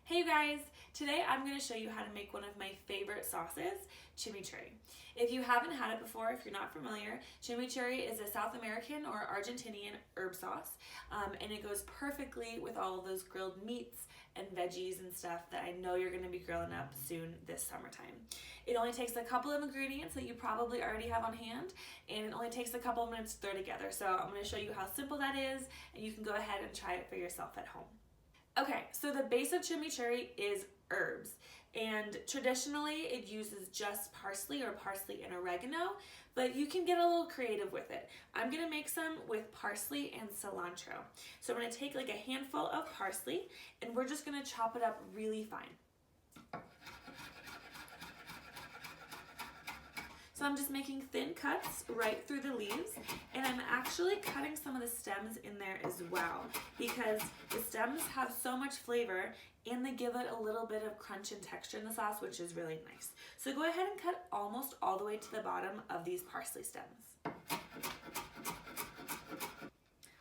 Hey you guys! Today I'm going to show you how to make one of my favorite sauces, chimichurri. If you haven't had it before, if you're not familiar, chimichurri is a South American or Argentinian herb sauce, and it goes perfectly with all of those grilled meats and veggies and stuff that I know you're going to be grilling up soon this summertime. It only takes a couple of ingredients that you probably already have on hand, and it only takes a couple of minutes to throw together. So I'm going to show you how simple that is, and you can go ahead and try it for yourself at home. Okay, so the base of chimichurri is herbs, and traditionally it uses just parsley or parsley and oregano, but you can get a little creative with it. I'm gonna make some with parsley and cilantro. So I'm gonna take like a handful of parsley and we're just gonna chop it up really fine. So I'm just making thin cuts right through the leaves, and I'm actually cutting some of the stems in there as well because the stems have so much flavor and they give it a little bit of crunch and texture in the sauce, which is really nice. So go ahead and cut almost all the way to the bottom of these parsley stems.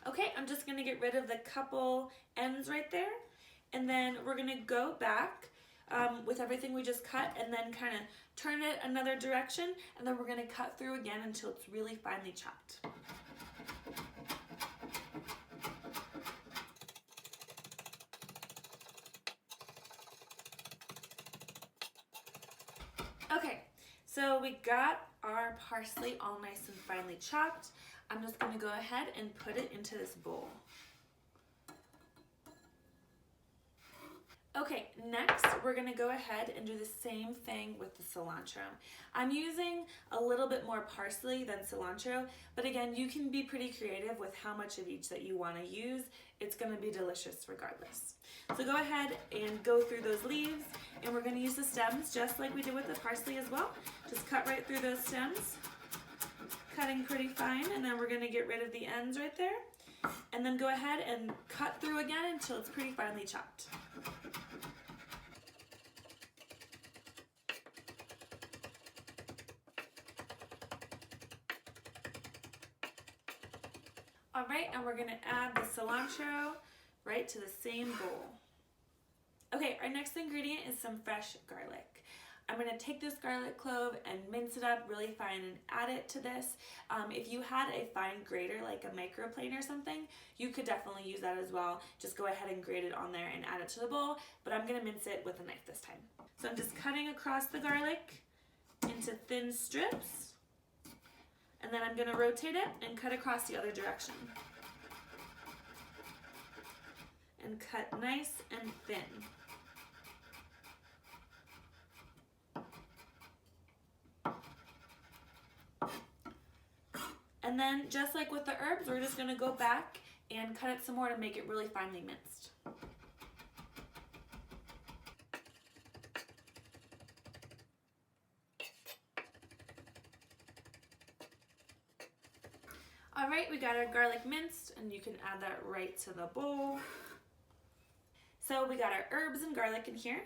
Okay, I'm just gonna get rid of the couple ends right there, and then we're gonna go back with everything we just cut and then kind of turn it another direction, and then we're going to cut through again until it's really finely chopped. Okay, so we got our parsley all nice and finely chopped. I'm just going to go ahead and put it into this bowl. Okay, next we're gonna go ahead and do the same thing with the cilantro. I'm using a little bit more parsley than cilantro, but again, you can be pretty creative with how much of each that you wanna use. It's gonna be delicious regardless. So go ahead and go through those leaves, and we're gonna use the stems just like we did with the parsley as well. Just cut right through those stems, cutting pretty fine, and then we're gonna get rid of the ends right there, and then go ahead and cut through again until it's pretty finely chopped. All right, and we're gonna add the cilantro right to the same bowl. Okay, our next ingredient is some fresh garlic. I'm gonna take this garlic clove and mince it up really fine and add it to this. If you had a fine grater, like a microplane or something, you could definitely use that as well. Just go ahead and grate it on there and add it to the bowl, but I'm gonna mince it with a knife this time. So I'm just cutting across the garlic into thin strips, and then I'm gonna rotate it and cut across the other direction. And cut nice and thin. And then just like with the herbs, we're just gonna go back and cut it some more to make it really finely minced. All right, we got our garlic minced, and you can add that right to the bowl. So we got our herbs and garlic in here.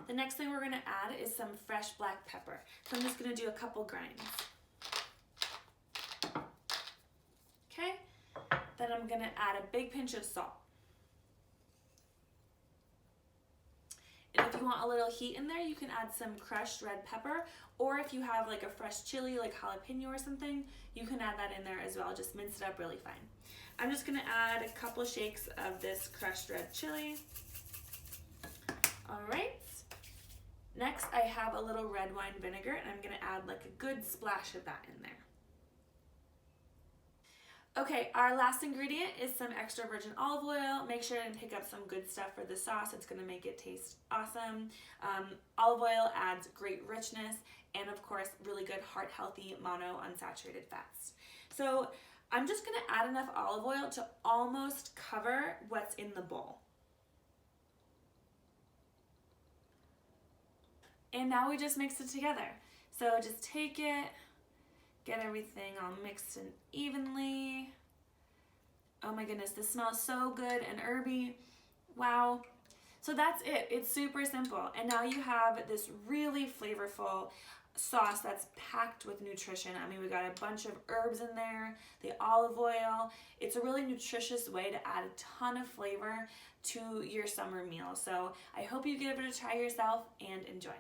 The next thing we're gonna add is some fresh black pepper. So I'm just gonna do a couple grinds. Okay, then I'm gonna add a big pinch of salt. And if you want a little heat in there, you can add some crushed red pepper, or if you have like a fresh chili, like jalapeno or something, you can add that in there as well. Just mince it up really fine. I'm just gonna add a couple shakes of this crushed red chili. All right. Next, I have a little red wine vinegar, and I'm gonna add like a good splash of that in there. Okay, our last ingredient is some extra virgin olive oil. Make sure and pick up some good stuff for the sauce. It's gonna make it taste awesome. Olive oil adds great richness and of course, really good heart-healthy monounsaturated fats. So I'm just gonna add enough olive oil to almost cover what's in the bowl. And now we just mix it together. So just take it, get everything all mixed in evenly. Oh my goodness, this smells so good and herby. Wow. So that's it. It's super simple. And now you have this really flavorful sauce that's packed with nutrition. I mean, we got a bunch of herbs in there, the olive oil. It's a really nutritious way to add a ton of flavor to your summer meal. So I hope you give it a try yourself and enjoy.